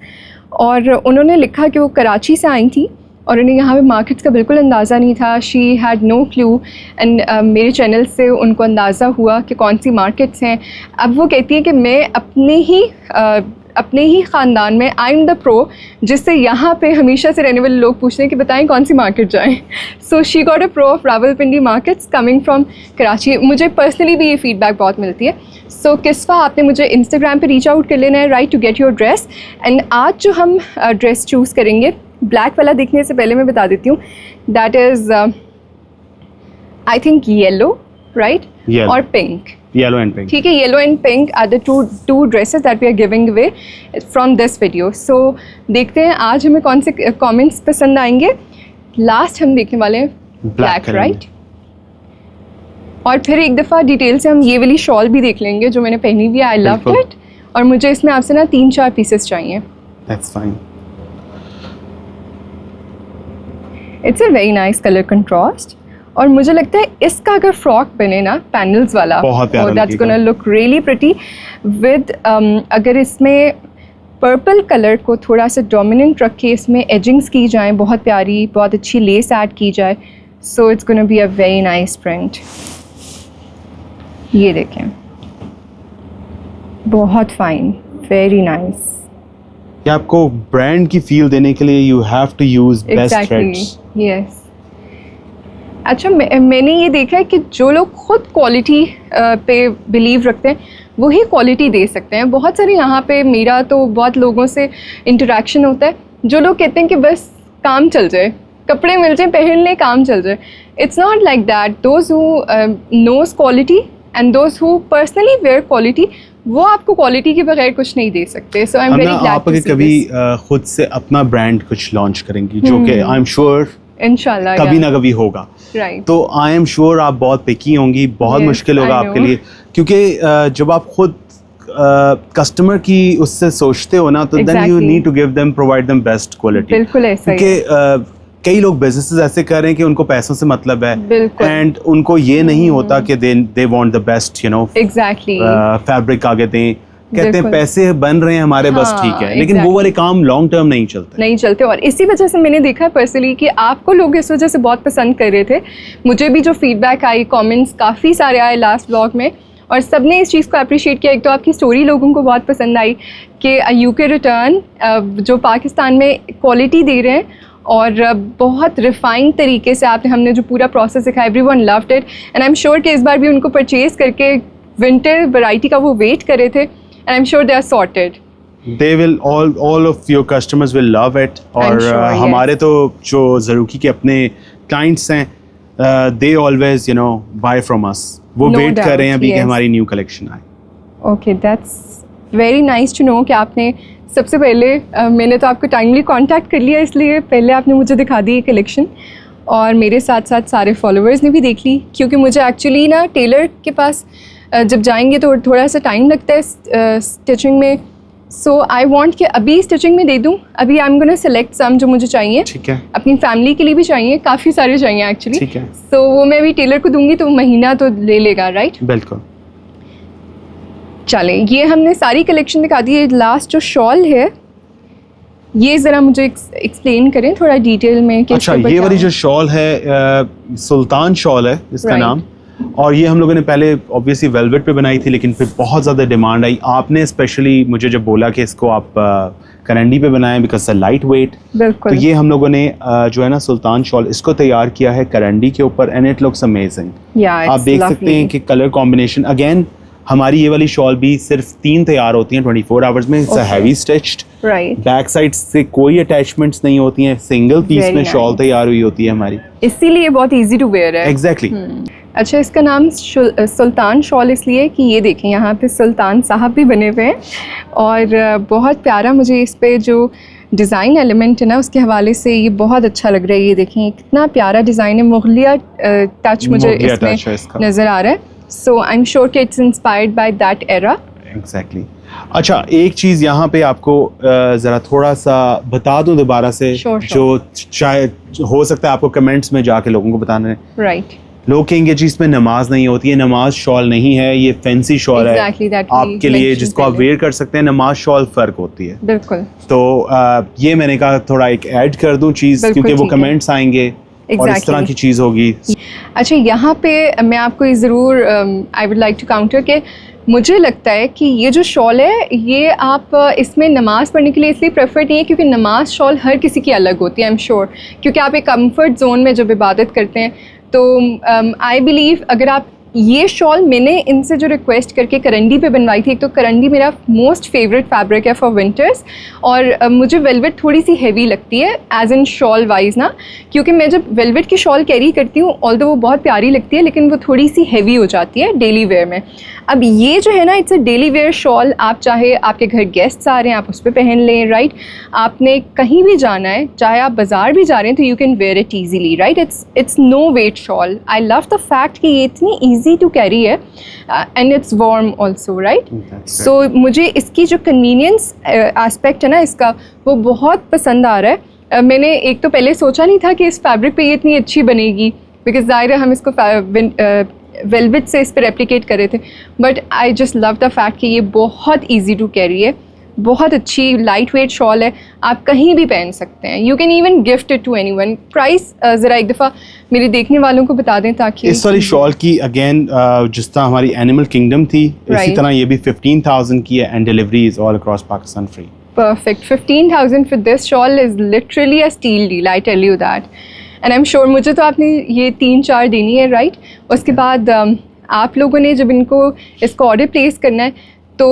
और उन्होंने लिखा कि वो कराची से आई थी और उन्हें यहाँ पे मार्केट्स का बिल्कुल अंदाज़ा नहीं था, she had no clue. And मेरे चैनल से उनको अंदाज़ा हुआ कि कौन सी मार्केट्स हैं। अब वो कहती है कि मैं अपने ही ख़ानदान में आई एम द प्रो, जिससे यहाँ पे हमेशा से रहने वाले लोग पूछते हैं कि बताएं कौन सी मार्केट जाएं। So she got a pro of Rawalpindi markets coming from Karachi. मुझे पर्सनली भी ये फीडबैक बहुत मिलती है। सो किस्वा, आपने मुझे इंस्टाग्राम पे रीच आउट कर लेना है, right, to get your dress. And आज जो हम ड्रेस चूज़ करेंगे, ब्लैक वाला देखने से पहले मैं बता देती हूँ, that is I think yellow, right, और पिंक। येलो एंड पिंक, ठीक है, yellow and pink are the two dresses that we are giving away from this video. सो देखते हैं आज हमें कौन से कमेंट्स पसंद आएंगे। लास्ट हम देखने वाले हैं ब्लैक, राइट। और फिर एक दफ़ा डिटेल से हम ये वाली शॉल भी देख लेंगे जो मैंने पहनी हुई है, आई लव इट। और मुझे इसमें आपसे ना 3-4 पीसेस चाहिए। That's fine. It's a very nice colour contrast. और मुझे लगता है इसका अगर फ्रॉक बने ना पैनल्स वाला, that's gonna look really pretty with अगर इसमें पर्पल कलर को थोड़ा सा डोमिनेंट रख के इसमें एजिंग्स की जाएं, बहुत प्यारी, बहुत अच्छी लेस ऐड की जाए। सो it's gonna be a very nice print. ये देखें, बहुत फाइन, वेरी नाइस। ये आपको ब्रांड की फील देने के लिए you have to use best threads. Yes. अच्छा, मैंने ये देखा है कि जो लोग खुद क्वालिटी पे बिलीव रखते हैं वही क्वालिटी दे सकते हैं। बहुत सारे यहाँ पे, मेरा तो बहुत लोगों से इंटरेक्शन होता है, जो लोग कहते हैं कि बस काम चल जाए, कपड़े मिल जाए, पहन लें, काम चल जाए। It's not like that. Those who knows quality and those who personally wear quality, वो आपको क्वालिटी के बगैर कुछ नहीं दे सकते। So I am very glad to see this. कभी खुद से अपना ब्रांड कुछ लॉन्च करेंगी, जो कि आई एम श्योर इंशाल्लाह कभी ना कभी होगा, राइट। तो आई एम श्योर आप बहुत पिकी होंगी, बहुत मुश्किल होगा आपके लिए, क्योंकि जब आप खुद कस्टमर की उससे सोचते हो ना, तो then you need to give them, provide them best quality. बिल्कुल ऐसा ही है। क्योंकि कई लोग बिजनेसेस ऐसे कर रहे हैं कि उनको पैसों से मतलब है, एंड उनको ये नहीं होता कि they want the best, you know, exactly, fabric आगे दें, कहते हैं पैसे बन रहे हैं हमारे, बस ठीक है, लेकिन वो वाले काम लॉन्ग टर्म नहीं चलते। और इसी वजह से मैंने देखा है पर्सनली कि आपको लोग इस वजह से बहुत पसंद कर रहे थे। मुझे भी जो फीडबैक आई, कमेंट्स काफ़ी सारे आए लास्ट व्लॉग में, और सबने इस चीज़ को अप्रिशिएट किया। एक तो आपकी स्टोरी लोगों को बहुत पसंद आई कि यूके रिटर्न जो पाकिस्तान में क्वालिटी दे रहे हैं और बहुत रिफाइंड तरीके से हमने जो पूरा प्रोसेस दिखाया, everyone loved it. And I am sure कि इस बार भी उनको परचेज करके विंटर वैरायटी का वो वेट कर रहे थे, and I'm sure they are sorted. They will all of your customers will love it. और sure, हमारे तो जो ज़रूकी के अपने clients हैं, they always you know buy from us. वो वेट कर रहे हैं अभी कि हमारी न्यू कलेक्शन आए। Okay, that's very nice to know कि आपने सबसे पहले मैंने तो आपको टाइमली कांटेक्ट कर लिया, इसलिए पहले आपने मुझे दिखा दी ये कलेक्शन, और मेरे साथ साथ सारे फॉलोअर्स ने भी देख ली। क्योंकि मुझे एक्चुअली ना टेलर के पास जब जाएंगे तो थोड़ा सा टाइम लगता है स्टिचिंग में। सो आई वांट कि अभी स्टिचिंग में दे दूं। अभी आई एम गोना सेलेक्ट सम जो मुझे चाहिए, ठीक है, अपनी फैमिली के लिए भी चाहिए, काफ़ी सारे चाहिए एक्चुअली, ठीक है। सो वो मैं अभी टेलर को दूंगी तो महीना तो ले लेगा, राइट। बिल्कुल। चलें, ये हमने सारी कलेक्शन दिखा दी है। लास्ट जो शॉल है ये ज़रा मुझे एक्सप्लेन करें थोड़ा डिटेल में कि अच्छा, ये वाली जो शॉल है सुल्तान शॉल है इसका नाम, और ये हम लोगों ने पहले ऑब्वियसली वेलवेट पे बनाई थी, लेकिन फिर बहुत ज़्यादा डिमांड आई। आपने स्पेशली मुझे जब बोला कि इसको आप करंडी पे बनाएं बिकॉज लाइट वेट, तो ये हम लोगों ने जो है ना सुल्तान शॉल इसको तैयार किया है करंडी के ऊपर, एंड इट लुक्स अमेजिंग। आप देख सकते हैं कि कलर कॉम्बिनेशन, अगेन हमारी ये वाली शॉल भी सिर्फ 3 तैयार होती हैं 24 आवर्स में। It's heavy stitched, right, back side से कोई अटैचमेंट्स नहीं होती हैं, सिंगल पीस में शॉल तैयार हुई होती है हमारी, इसीलिए बहुत इजी टू वेयर है। एग्जैक्टली। अच्छा, इसका नाम सुल्तान शॉल इसलिए कि ये देखें यहाँ पे सुल्तान साहब भी बने हुए हैं और बहुत प्यारा, मुझे इस पे जो डिज़ाइन एलिमेंट है ना उसके हवाले से ये बहुत अच्छा लग रहा है। ये देखें कितना प्यारा डिज़ाइन है, मुगलिया टच मुझे इसमें नज़र आ रहा है। सो आई एम श्योर कि it's inspired by that era. Exactly. अच्छा, एक चीज़ यहाँ पे आपको ज़रा थोड़ा सा बता दूँ दोबारा से, जो शायद हो सकता है आपको कमेंट्स में जाके लोगों को बताना है। राइट, लोग कहेंगे जी इसमें नमाज नहीं होती है, नमाज शॉल नहीं है, ये फैंसी शॉल है आपके लिए जिसको आप वेयर कर सकते हैं। नमाज शॉल फ़र्क होती है, बिल्कुल। तो ये मैंने कहा थोड़ा एक ऐड कर दूं चीज़, क्योंकि वो कमेंट्स आएंगे और इस तरह की चीज़ होगी। अच्छा, यहाँ पे मैं आपको ज़रूर I would like to counter के मुझे लगता है कि ये जो शॉल है ये आप इसमें नमाज पढ़ने के लिए इसलिए प्रेफर नहीं है क्योंकि नमाज शॉल हर किसी की अलग होती है, आई एम श्योर, क्योंकि आप एक कंफर्ट जोन में जब इबादत करते हैं तो आई बिलीव अगर आप ये शॉल मैंने इनसे जो रिक्वेस्ट करके करंडी पे बनवाई थी, एक तो करंडी मेरा मोस्ट फेवरेट फैब्रिक है फॉर विंटर्स और मुझे वेलवेट थोड़ी सी हैवी लगती है एज इन शॉल वाइज ना, क्योंकि मैं जब वेलवेट की शॉल कैरी करती हूँ ऑल्दो वो बहुत प्यारी लगती है लेकिन वो थोड़ी सी हैवी हो जाती है डेली वेयर में। अब ये जो है ना it's a daily wear shawl, आप चाहे आपके घर गेस्ट्स आ रहे हैं आप उस पर पहन लें, राइट, आपने कहीं भी जाना है चाहे आप बाज़ार भी जा रहे हैं तो you can wear it easily, right, it's no weight shawl. I love the fact कि ये इतनी ईजी टू कैरी है and it's warm also, right. So मुझे इसकी जो कन्वीनियंस एस्पेक्ट है ना इसका वो बहुत पसंद आ रहा है। मैंने एक तो पहले सोचा नहीं था कि इस फैब्रिक पे ये इतनी अच्छी बनेगी, बिकॉज ज़ाहिर है हम इसको वेलवेट से इस पर रेप्लिकेट करे थे, but I just love the fact कि ये बहुत ईजी टू कैरी है, बहुत अच्छी लाइट वेट शॉल है, आप कहीं भी पहन सकते हैं, you can even gift it to anyone. Price ज़रा एक दफ़ा मेरे देखने वालों को बता दें ताकि इस वाली शॉल की अगेन जिस तरह हमारी एनिमल किंगडम थी इसी तरह ये भी 15,000 की है and delivery is all across Pakistan free. Perfect. 15,000 for this shawl is literally a steal deal, I tell you that. And I'm sure मुझे तो आपने ये 3-4 देनी है, राइट। उसके बाद आप लोगों ने जब इसको ऑर्डर प्लेस करना है तो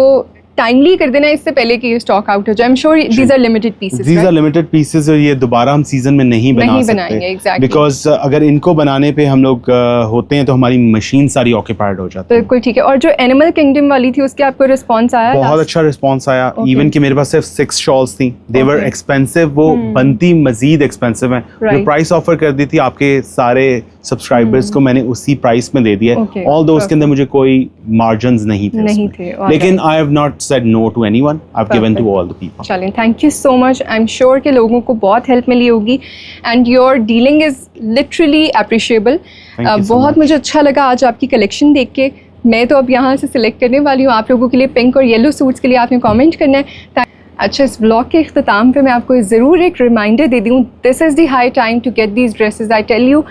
टाइमली कर देना इससे पहले कि ये स्टॉक आउट हो जाए। I am sure these are limited pieces, these are limited pieces और ये दोबारा हम सीजन में नहीं बनाएंगे एग्जैक्टली, बिकॉज अगर इनको बनाने पे हम लोग होते हैं तो हमारी मशीन सारी ऑक्यूपाइड हो जाती है। बिल्कुल ठीक है। और जो एनिमल किंगडम वाली थी उसके आपको रिस्पांस आया? बहुत अच्छा रिस्पांस आया, इवन कि मेरे पास सिर्फ 6 शॉल्स थी, दे वर एक्सपेंसिव, वो बनती मजीद एक्सपेंसिव है। जो प्राइस ऑफर कर दी थी आपके सारे सब्सक्राइबर्स को मैंने उसी प्राइस में दे दिया, ऑल्दो उसके अंदर मुझे कोई मार्जिन्स नहीं थे, लेकिन I have not said no to anyone, I've given to all the people. चलें, thank you so much. I'm sure कि लोगों को बहुत हेल्प मिली होगी and your dealing is literally appreciable. बहुत मुझे अच्छा लगा आज आपकी कलेक्शन देख के। मैं तो अब यहाँ से सिलेक्ट करने वाली हूँ आप लोगों के लिए पिंक और येलो सूट्स के लिए आपने कमेंट करना है। अच्छा, इस ब्लॉग के इख्तिताम पे मैं आपको ज़रूर एक रिमाइंडर दे दूँ, this is the high time to get these dresses. I tell you,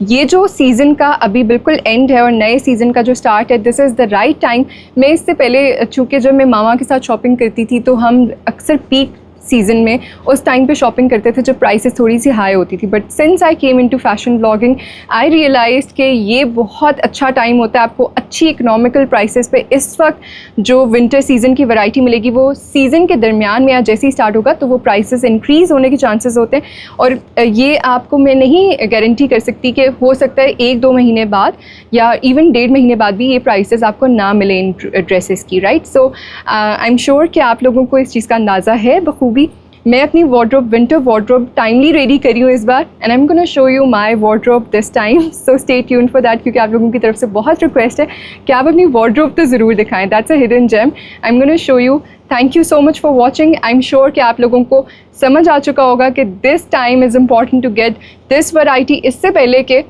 ये जो सीज़न का अभी बिल्कुल एंड है और नए सीज़न का जो स्टार्ट है, this is the right time. मैं इससे पहले चूँकि जब मैं मामा के साथ शॉपिंग करती थी तो हम अक्सर पीक सीज़न में उस टाइम पे शॉपिंग करते थे जब प्राइसेस थोड़ी सी हाई होती थी, but since I came into fashion blogging I realized कि ये बहुत अच्छा टाइम होता है आपको अच्छी इकोनॉमिकल प्राइसेस पे। इस वक्त जो विंटर सीज़न की वैरायटी मिलेगी वो सीज़न के दरमियान में या जैसे ही स्टार्ट होगा तो वो प्राइसेस इंक्रीज़ होने के चांसेस होते हैं और ये आपको मैं नहीं गारंटी कर सकती कि हो सकता है 1-2 महीने बाद या इवन 1.5 महीने बाद भी ये प्राइसेस आपको ना मिले इन ड्रेसेस की, right. So I am sure कि आप लोगों को इस चीज़ का अंदाज़ा है बखूबी। मैं अपनी wardrobe winter wardrobe timely ready करी हूँ इस बार and I am gonna show you my wardrobe this time, so stay tuned for that, क्योंकि आप लोगों की तरफ से बहुत रिक्वेस्ट है कि आप अपनी वार्डरोब तो ज़रूर दिखाएं। That's a hidden gem, I am gonna show you. Thank you so much for watching. I am sure कि आप लोगों को समझ आ चुका होगा कि this time is important to get this variety इससे पहले कि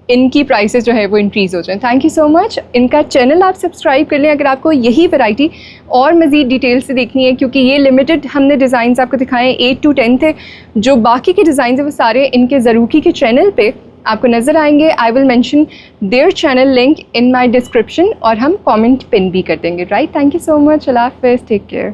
इनकी प्राइसेस जो है वो इंक्रीज़ हो जाए। Thank you so much. इनका चैनल आप सब्सक्राइब कर लें अगर आपको यही वैरायटी और मज़ीद डिटेल से देखनी है, क्योंकि ये लिमिटेड हमने डिज़ाइंस आपको दिखाए 8 to 10 थे, जो बाकी के डिज़ाइन है वो सारे इनके ज़रूकी के चैनल पे आपको नज़र आएंगे। I will mention their channel link in my description और हम कॉमेंट पिन भी कर देंगे, right. Thank you so much. अल्लाह हाफ़िज़, टेक केयर।